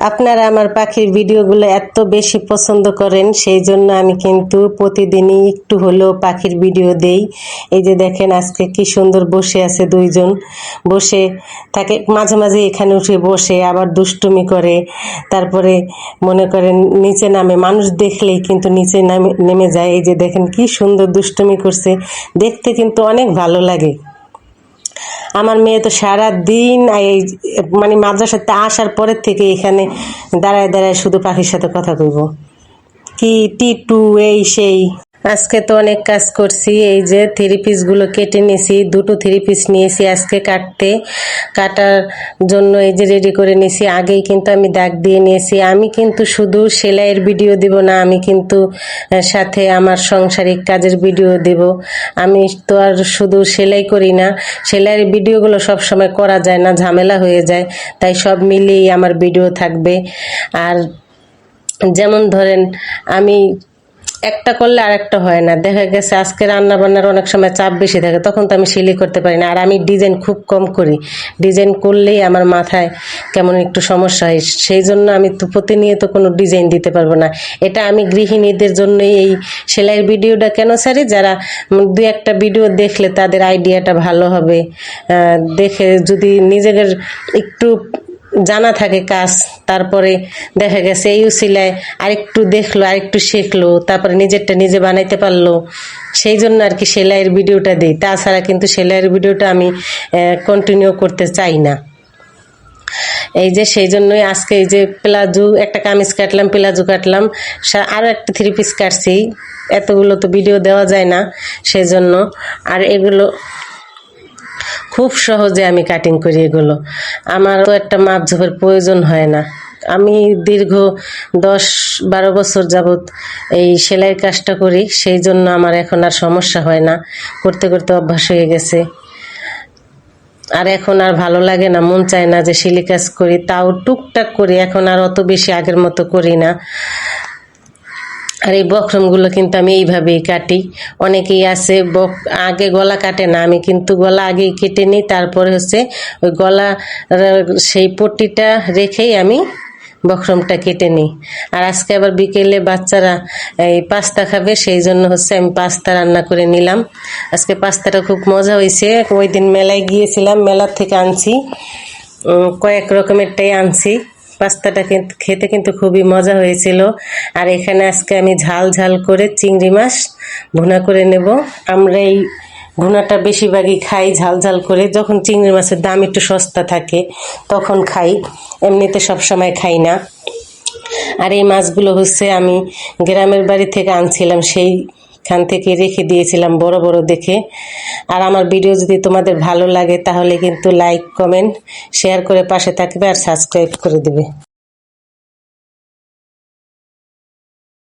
আপনারা আমার পাখির ভিডিওগুলো এত বেশি পছন্দ করেন, সেই জন্য আমি কিন্তু প্রতিদিনই একটু হলেও পাখির ভিডিও দেই। এই যে দেখেন আজকে কি সুন্দর বসে আছে, দুইজন বসে থাকে, মাঝে মাঝে এখানে উঠে বসে আবার দুষ্টুমি করে, তারপরে মনে করেন নিচে নামে, মানুষ দেখলেই কিন্তু নিচে নেমে যায়। এই যে দেখেন কি সুন্দর দুষ্টুমি করছে, দেখতে কিন্তু অনেক ভালো লাগে। আমার মেয়ে তো সারা দিন এই মানে মাদ্রাসাতে আসার পরের থেকে এখানে দাঁড়ায় দাঁড়ায় শুধু পাখির সাথে কথা কইব, কি টিটু এই সেই। আজকে তো অনেক কাজ করছি। এই যে থ্রি পিসগুলো কেটে নিয়েছি, দুটো থ্রি পিস নিয়েছি আজকে কাটার জন্য। এই যে রেডি করে নিয়েছি, আগেই কিন্তু আমি দাগ দিয়ে নিয়েছি। আমি কিন্তু শুধু সেলাইয়ের ভিডিও দিব না, আমি কিন্তু সাথে আমার সাংসারিক কাজের ভিডিও দেব। আমি তো আর শুধু সেলাই করি না, সেলাইয়ের ভিডিওগুলো সব সময় করা যায় না, ঝামেলা হয়ে যায়, তাই সব মিলিয়েই আমার ভিডিও থাকবে। আর যেমন ধরেন আমি একটা করলে আর একটা হয় না, দেখা গেছে আজকে রান্না বান্নার অনেক সময় চাপ বেশি থাকে, তখন তো আমি সেলাই করতে পারি না। আর আমি ডিজাইন খুব কম করি, ডিজাইন করলেই আমার মাথায় কেমন একটু সমস্যা হয়, সেই জন্য আমি তো প্রতিনিয়ত কোনো ডিজাইন দিতে পারবো না। এটা আমি গৃহিণীদের জন্যই এই সেলাইয়ের ভিডিওটা কেন ছাড়ি, যারা দু একটা ভিডিও দেখলে তাদের আইডিয়াটা ভালো হবে, দেখে যদি নিজেদের একটু জানা থাকে কাজ, তারপরে দেখা গেছে এই উসিলায় আরেকটু দেখলো, আরেকটু শিখলো, তারপরে নিজেরটা নিজে বানাইতে পারলো, সেই জন্য আর কি সেলাইয়ের ভিডিওটা দিই। তাছাড়া কিন্তু সেলাইয়ের ভিডিওটা আমি কন্টিনিউ করতে চাই না। এই যে সেই জন্যই আজকে এই যে প্লাজো একটা কামিজ কাটলাম, প্লাজো কাটলাম, আরও একটা থ্রি পিস কাটছি। এতগুলো তো ভিডিও দেওয়া যায় না, সেই জন্য। আর এগুলো খুব সহজে আমি কাটিং করি, এগুলো আমার তো একটা মাপঝোপের প্রয়োজন হয় না। আমি দীর্ঘ 10-12 বছর যাবৎ এই সেলাই কাজটা করি, সেই জন্য আমার এখন আর সমস্যা হয় না, করতে করতে অভ্যাস হয়ে গেছে। আর এখন আর ভালো লাগে না, মন চায় না যে সেলাই কাজ করি, তাও টুকটাক করি, এখন আর অত বেশি আগের মতো করি না। আর এই বক্রমগুলো কিন্তু আমি এইভাবেই কাটি। অনেকেই আছে আগে গলা কাটে না, আমি কিন্তু গলা আগেই কেটে নিই, তারপরে হচ্ছে ওই গলা সেই পট্টিটা রেখেই আমি বক্রমটা কেটে নিই। আর আজকে আবার বিকেলে বাচ্চারা এই পাস্তা খাবে, সেই জন্য হচ্ছে আমি পাস্তা রান্না করে নিলাম। আজকে পাস্তাটা খুব মজা হয়েছে, ওই দিন মেলায় গিয়েছিলাম, মেলার থেকে আনছি, কয়েক রকমেরটাই আনছি। পাস্তাটা খেতে কিন্তু খুবই মজা হয়েছিল। আর এখানে আজকে আমি ঝাল ঝাল করে চিংড়ি মাছ ভুনা করে নেব। আমরা এই ভুনাটা বেশিরভাগই খাই ঝাল ঝাল করে, যখন চিংড়ি মাছের দাম একটু সস্তা থাকে তখন খাই, এমনিতে সব সময় খাই না। আর এই মাছগুলো হচ্ছে আমি গ্রামের বাড়ি থেকে আনছিলাম, সেইখান থেকে রেখে দিয়েছিলাম বড় বড় দেখে। আর আমার ভিডিও যদি তোমাদের ভালো লাগে তাহলে কিন্তু লাইক, কমেন্ট, শেয়ার করে পাশে থাকবে আর সাবস্ক্রাইব করে দেবে।